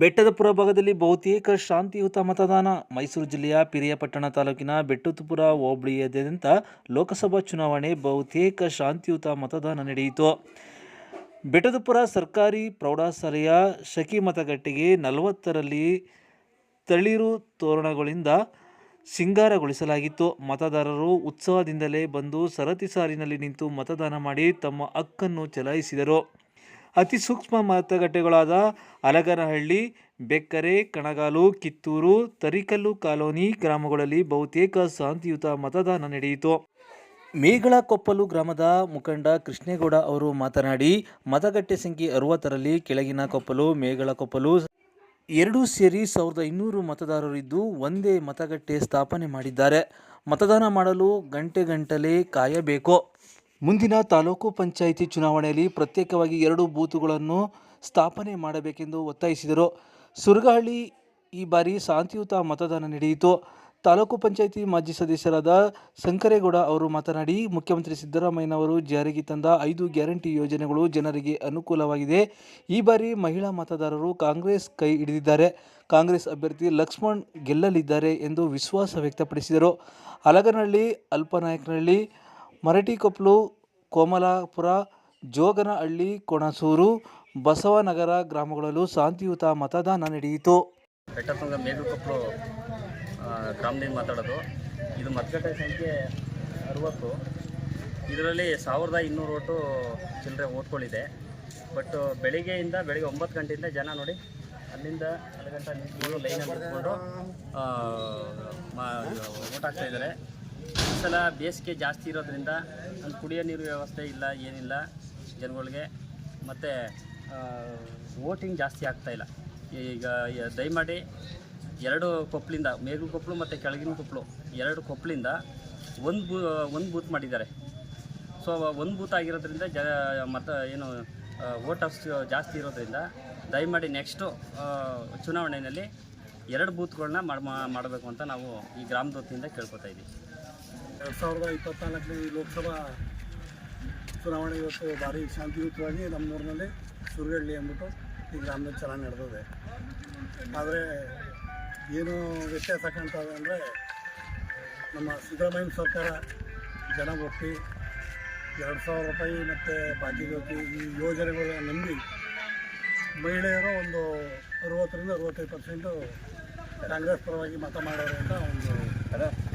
ಬೆಟ್ಟದಪುರ ಭಾಗದಲ್ಲಿ ಬಹುತೇಕ ಶಾಂತಿಯುತ ಮತದಾನ. ಮೈಸೂರು ಜಿಲ್ಲೆಯ ಪಿರಿಯಾಪಟ್ಟಣ ತಾಲೂಕಿನ ಬೆಟ್ಟದಪುರ ಹೋಬಳಿಯಾದ್ಯಂತ ಲೋಕಸಭಾ ಚುನಾವಣೆ ಬಹುತೇಕ ಶಾಂತಿಯುತ ಮತದಾನ ನಡೆಯಿತು. ಬೆಟ್ಟದಪುರ ಸರ್ಕಾರಿ ಪ್ರೌಢಶಾಲೆಯ ಶಕಿ ಮತಗಟ್ಟೆಗೆ 40ರಲ್ಲಿ ತಳಿರು ತೋರಣಗಳಿಂದ ಸಿಂಗಾರಗೊಳಿಸಲಾಗಿತ್ತು. ಮತದಾರರು ಉತ್ಸಾಹದಿಂದಲೇ ಬಂದು ಸರತಿ ಸಾಲಿನಲ್ಲಿ ನಿಂತು ಮತದಾನ ಮಾಡಿ ತಮ್ಮ ಹಕ್ಕನ್ನು ಚಲಾಯಿಸಿದರು. ಅತಿ ಸೂಕ್ಷ್ಮ ಮತಗಟ್ಟೆಗಳಾದ ಅಲಗನಹಳ್ಳಿ, ಬೆಕ್ಕರೆ, ಕಣಗಾಲು, ಕಿತ್ತೂರು, ತರಿಕಲ್ಲು ಕಾಲೋನಿ ಗ್ರಾಮಗಳಲ್ಲಿ ಬಹುತೇಕ ಶಾಂತಿಯುತ ಮತದಾನ ನಡೆಯಿತು. ಮೇಗಳಕೊಪ್ಪಲು ಗ್ರಾಮದ ಮುಖಂಡ ಕೃಷ್ಣೇಗೌಡ ಅವರು ಮಾತನಾಡಿ, ಮತಗಟ್ಟೆ ಸಂಖ್ಯೆ 60ರಲ್ಲಿ ಕೆಳಗಿನ ಕೊಪ್ಪಲು, ಮೇಗಳಕೊಪ್ಪಲು ಎರಡೂ ಸೇರಿ 1500 ಮತದಾರರಿದ್ದು ಒಂದೇ ಮತಗಟ್ಟೆ ಸ್ಥಾಪನೆ ಮಾಡಿದ್ದಾರೆ. ಮತದಾನ ಮಾಡಲು ಗಂಟೆಗಟ್ಟಲೆ ಕಾಯಬೇಕು. ಮುಂದಿನ ತಾಲೂಕು ಪಂಚಾಯಿತಿ ಚುನಾವಣೆಯಲ್ಲಿ ಪ್ರತ್ಯೇಕವಾಗಿ 2 ಬೂತುಗಳನ್ನು ಸ್ಥಾಪನೆ ಮಾಡಬೇಕೆಂದು ಒತ್ತಾಯಿಸಿದರು. ಸುರಗಹಳ್ಳಿ ಈ ಬಾರಿ ಶಾಂತಿಯುತ ಮತದಾನ ನಡೆಯಿತು. ತಾಲೂಕು ಪಂಚಾಯಿತಿ ಮಾಜಿ ಸದಸ್ಯರಾದ ಶಂಕರೇಗೌಡ ಅವರು ಮಾತನಾಡಿ, ಮುಖ್ಯಮಂತ್ರಿ ಸಿದ್ದರಾಮಯ್ಯನವರು ಜಾರಿಗೆ ತಂದ 5 ಗ್ಯಾರಂಟಿ ಯೋಜನೆಗಳು ಜನರಿಗೆ ಅನುಕೂಲವಾಗಿದೆ. ಈ ಬಾರಿ ಮಹಿಳಾ ಮತದಾರರು ಕಾಂಗ್ರೆಸ್ ಕೈ ಹಿಡಿದಿದ್ದಾರೆ. ಕಾಂಗ್ರೆಸ್ ಅಭ್ಯರ್ಥಿ ಲಕ್ಷ್ಮಣ್ ಗೆಲ್ಲಲಿದ್ದಾರೆ ಎಂದು ವಿಶ್ವಾಸ ವ್ಯಕ್ತಪಡಿಸಿದರು. ಅಲಗನಹಳ್ಳಿ, ಅಲ್ಪನಾಯಕನಹಳ್ಳಿ, ಮರಟಿಕೊಪ್ಪಲು, ಕೋಮಲಾಪುರ, ಜೋಗನಹಳ್ಳಿ, ಕೊಣಸೂರು, ಬಸವನಗರ ಗ್ರಾಮಗಳಲ್ಲೂ ಶಾಂತಿಯುತ ಮತದಾನ ನಡೆಯಿತು. ಬೆಟ್ಟತುಂಗ ಮೇಗಳಕೊಪ್ಪಲು ಗ್ರಾಮದಿಂದ ಮಾತಾಡೋದು. ಇದು ಮತಗಟ್ಟೆ ಸಂಖ್ಯೆ 60. ಇದರಲ್ಲಿ 1200 ಓಟು ಚಿಲ್ಲರೆ ಓಟ್ಗಳಿದೆ. ಬಟ್ ಬೆಳಿಗ್ಗೆ 9 ಗಂಟೆಯಿಂದ ಜನ ನೋಡಿ ಅಲ್ಲಿಂದ ಅಲ್ಲಿ ಗಂಟೆ ನಿಂತ್ಕೊಂಡು ಲೈನಲ್ಲಿ ನಿಂತ್ಕೊಂಡು ಓಟ್ ಹಾಕ್ತಾಯಿದ್ದಾರೆ. ಈ ಸಲ ಬೇಸಿಗೆ ಜಾಸ್ತಿ ಇರೋದ್ರಿಂದ ಅಲ್ಲಿ ಕುಡಿಯೋ ನೀರು ವ್ಯವಸ್ಥೆ ಇಲ್ಲ, ಏನಿಲ್ಲ ಜನಗಳಿಗೆ. ಮತ್ತು ವೋಟಿಂಗ್ ಜಾಸ್ತಿ ಆಗ್ತಾಯಿಲ್ಲ. ಈಗ ದಯಮಾಡಿ 2 ಕೊಪ್ಪಲಿಂದ, ಮೇಗಳಕೊಪ್ಪಲು ಮತ್ತು ಕೆಳಗಿನ ಕೊಪ್ಪಲು 2 ಕೊಪ್ಪಲಿಂದ ಒಂದು ಬೂತ್ ಮಾಡಿದ್ದಾರೆ. ಸೊ ಒಂದು ಬೂತ್ ಆಗಿರೋದ್ರಿಂದ ವೋಟ್ ಜಾಸ್ತಿ ಇರೋದ್ರಿಂದ ದಯಮಾಡಿ ನೆಕ್ಸ್ಟು ಚುನಾವಣೆಯಲ್ಲಿ 2 ಬೂತ್ಗಳನ್ನ ಮಾಡಬೇಕು ಅಂತ ನಾವು ಈ ಗ್ರಾಮದ ವತಿಯಿಂದ ಕೇಳ್ಕೊತಾ ಇದ್ದೀವಿ. 2024 ಲೋಕಸಭಾ ಚುನಾವಣೆ ಇವತ್ತು ಭಾರಿ ಶಾಂತಿಯುತವಾಗಿ ನಮ್ಮೂರಿನಲ್ಲಿ ಸುರಗಹಳ್ಳಿ ಅಂದ್ಬಿಟ್ಟು ಈ ಗ್ರಾಮದಲ್ಲಿ ಚೆನ್ನಾಗಿ ನಡೆದಿದೆ. ಆದರೆ ಏನು ವ್ಯತ್ಯಾಸ ಕಾಣ್ತದೆ ಅಂದರೆ, ನಮ್ಮ ಸಿದ್ದರಾಮಯ್ಯ ಸರ್ಕಾರ ಜನ ಒಪ್ಪಿ 2000 ರೂಪಾಯಿ ಮತ್ತು ಬಾಕಿ ಈ ಯೋಜನೆಗಳನ್ನ ನಂಬಿ ಮಹಿಳೆಯರು ಒಂದು 60ರಿಂದ 65% ಕಾಂಗ್ರೆಸ್ ಪರವಾಗಿ ಮತ ಮಾಡೋರು ಅಂತ ಒಂದು